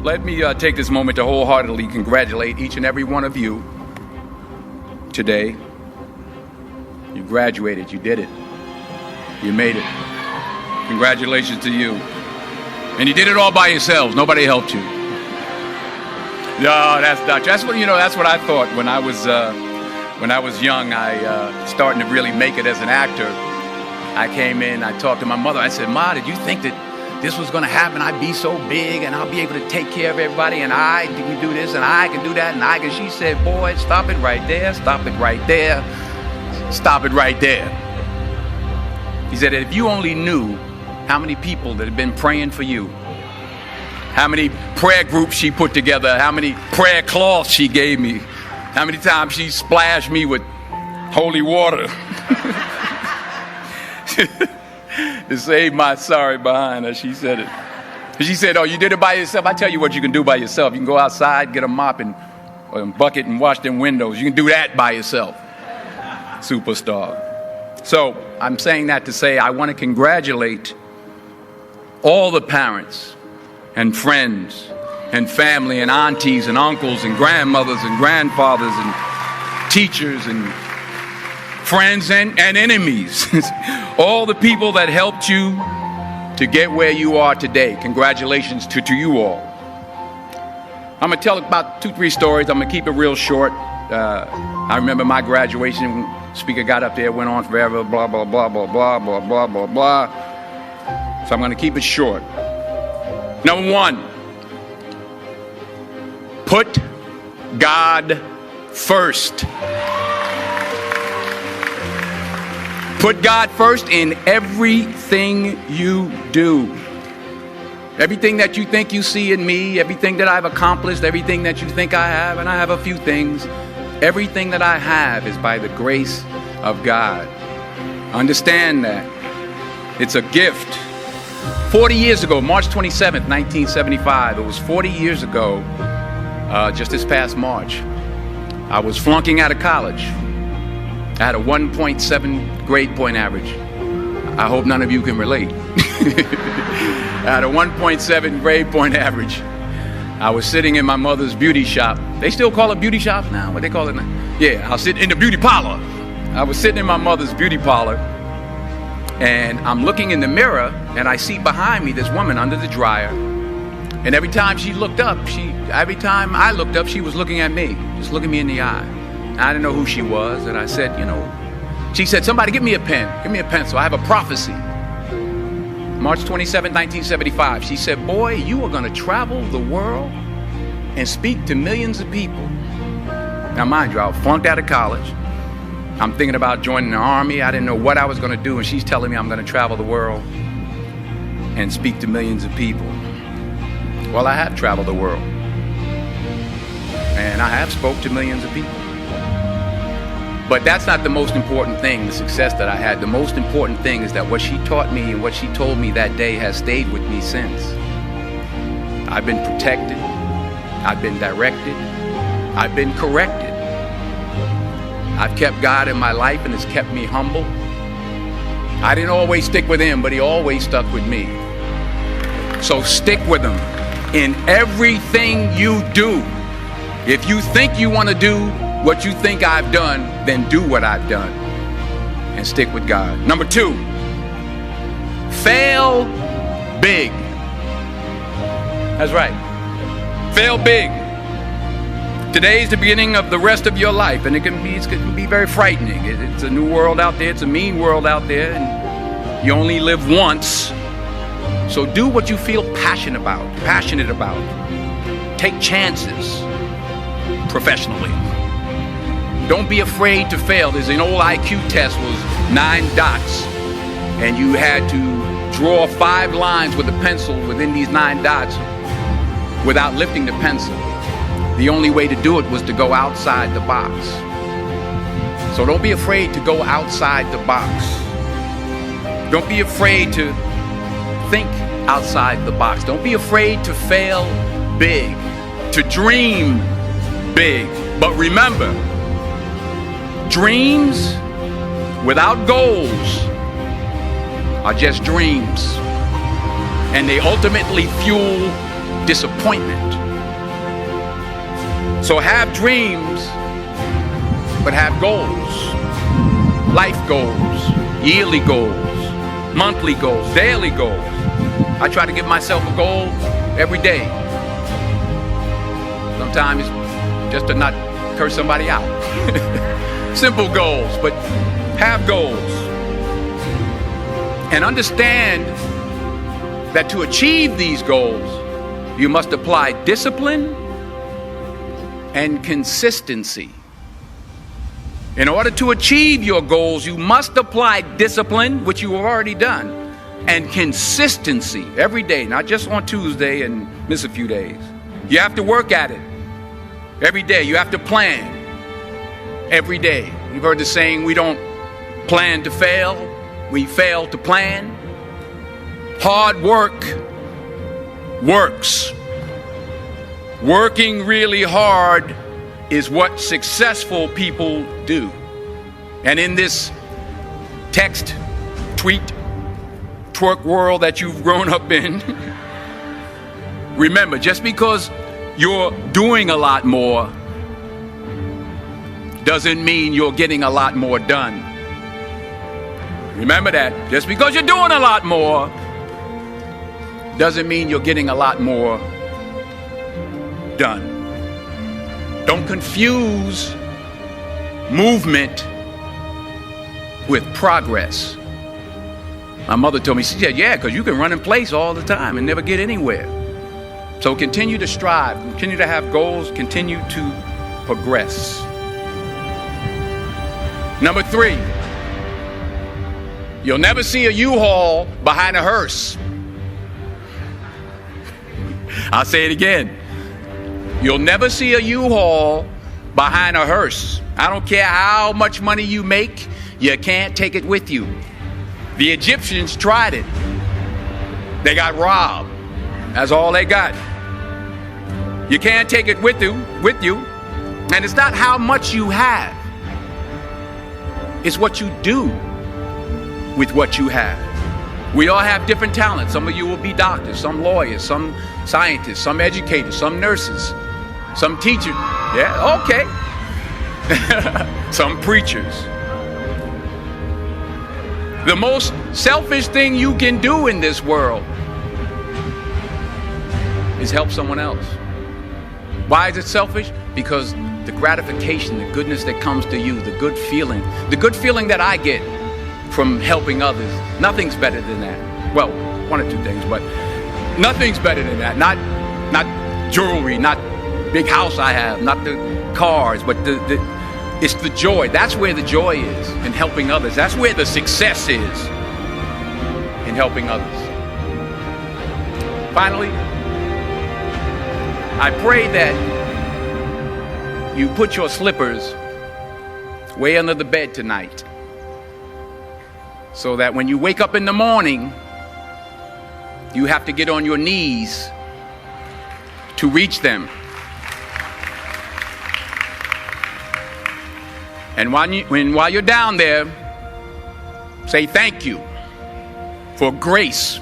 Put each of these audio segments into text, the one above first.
let me take this moment to wholeheartedly congratulate each and every one of you today. You graduated. You did it. You made it. Congratulations to you. And you did it all by yourselves. Nobody helped you. No, that's not. That's what I thought when I was young. I starting to really make it as an actor. I came in. I talked to my mother. I said, "Ma, did you think that this was going to happen? I'd be so big and I'll be able to take care of everybody, and I can do this and I can do that and I can." She said, "Boy, stop it right there. Stop it right there. Stop it right there." He said, "If you only knew how many people that have been praying for you, how many prayer groups she put together, how many prayer cloths she gave me, how many times she splashed me with holy water to save my sorry behind," as she said it. She said, "Oh, you did it by yourself? I tell you what you can do by yourself. You can go outside, get a mop and a bucket and wash them windows. You can do that by yourself." Superstar. So I'm saying that to say I want to congratulate all the parents and friends and family and aunties and uncles and grandmothers and grandfathers and teachers and friends and enemies. All the people that helped you to get where you are today. Congratulations to you all. I'm going to tell about 2-3 stories. I'm going to keep it real short. I remember my graduation. Speaker got up there, went on forever, blah, blah, blah, blah, blah, blah, blah, blah, blah. So I'm going to keep it short. Number 1, put God first. Put God first in everything you do. Everything that you think you see in me, everything that I've accomplished, everything that you think I have, and I have a few things, everything that I have is by the grace of God. Understand that. It's a gift. 40 years ago, March 27th, 1975, it was 40 years ago, just this past March, I was flunking out of college. I had a 1.7 grade point average. I hope none of you can relate. I had a 1.7 grade point average. I was sitting in my mother's beauty shop. They still call it beauty shops now? What they call it now? Yeah, I was sitting in the beauty parlor. I was sitting in my mother's beauty parlor, and I'm looking in the mirror, and I see behind me this woman under the dryer. And every time she looked up, every time I looked up, she was looking at me, just looking me in the eye. And I didn't know who she was, and I said, she said, "Somebody give me a pen, give me a pencil. I have a prophecy." March 27, 1975, she said, "Boy, you are going to travel the world and speak to millions of people." Now, mind you, I was flunked out of college. I'm thinking about joining the army. I didn't know what I was going to do, and she's telling me I'm going to travel the world and speak to millions of people. Well, I have traveled the world, and I have spoke to millions of people. But that's not the most important thing, the success that I had. The most important thing is that what she taught me and what she told me that day has stayed with me since. I've been protected. I've been directed. I've been corrected. I've kept God in my life, and it's kept me humble. I didn't always stick with him, but he always stuck with me. So stick with him in everything you do. If you think you want to do what you think I've done, then do what I've done and stick with God. Number 2, fail big. That's right. Fail big. Today is the beginning of the rest of your life, and it can be very frightening. It's a new world out there. It's a mean world out there, and you only live once. So do what you feel passionate about. Take chances professionally. Don't be afraid to fail. There's an old IQ test, was 9 dots, and you had to draw 5 lines with a pencil within these 9 dots without lifting the pencil. The only way to do it was to go outside the box. So don't be afraid to go outside the box. Don't be afraid to think outside the box. Don't be afraid to fail big, to dream big. But remember, dreams without goals are just dreams, and they ultimately fuel disappointment. So have dreams, but have goals. Life goals, yearly goals, monthly goals, daily goals. I try to give myself a goal every day. Sometimes it's just to not curse somebody out. Simple goals, but have goals. And understand that to achieve these goals, you must apply discipline and consistency. In order to achieve your goals, you must apply discipline, which you have already done, and consistency every day, not just on Tuesday and miss a few days. You have to work at it every day. You have to plan every day. You've heard the saying, we don't plan to fail, we fail to plan. Hard work works. Working really hard is what successful people do. And in this text, tweet, twerk world that you've grown up in, remember, just because you're doing a lot more doesn't mean you're getting a lot more done. Remember that. Just because you're doing a lot more doesn't mean you're getting a lot more done. Don't confuse movement with progress. My mother told me, she said, yeah, because you can run in place all the time and never get anywhere. So continue to strive, continue to have goals, continue to progress. Number 3, you'll never see a U-Haul behind a hearse. I'll say it again. You'll never see a U-Haul behind a hearse. I don't care how much money you make, you can't take it with you. The Egyptians tried it. They got robbed. That's all they got. You can't take it with you. And it's not how much you have. It's what you do with what you have. We all have different talents. Some of you will be doctors, some lawyers, some scientists, some educators, some nurses, some teachers. Yeah, okay. Some preachers. The most selfish thing you can do in this world is help someone else. Why is it selfish? Because the gratification, the goodness that comes to you, the good feeling that I get from helping others, nothing's better than that. Well, one or two things, but nothing's better than that. Not jewelry, not big house I have, not the cars, but it's the joy. That's where the joy is, in helping others. That's where the success is, in helping others. Finally, I pray that you put your slippers way under the bed tonight, so that when you wake up in the morning, you have to get on your knees to reach them. And while you're down there, say thank you for grace.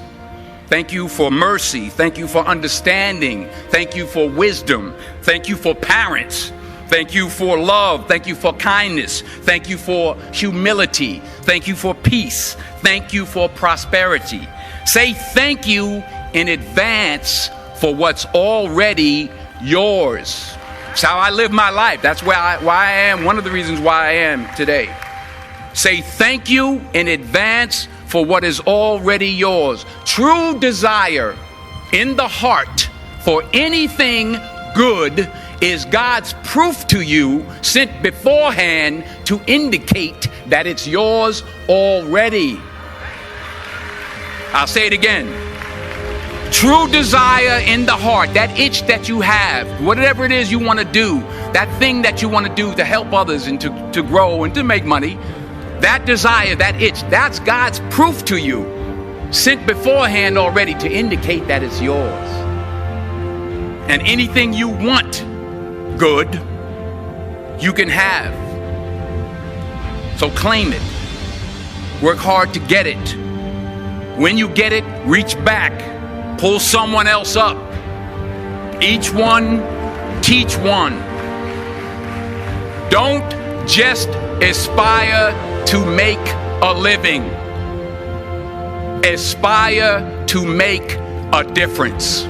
Thank you for mercy. Thank you for understanding. Thank you for wisdom. Thank you for parents. Thank you for love. Thank you for kindness. Thank you for humility. Thank you for peace. Thank you for prosperity. Say thank you in advance for what's already yours. It's how I live my life. That's why I am, one of the reasons why I am today. Say thank you in advance for what is already yours. True desire in the heart for anything good is God's proof to you, sent beforehand to indicate that it's yours already. I'll say it again. True desire in the heart, that itch that you have, whatever it is you want to do, that thing that you want to do to help others and to grow and to make money, that desire, that itch, that's God's proof to you, sent beforehand already to indicate that it's yours. And anything you want good, you can have. So claim it. Work hard to get it. When you get it, reach back. Pull someone else up. Each one, teach one. Don't just aspire to make a living. Aspire to make a difference.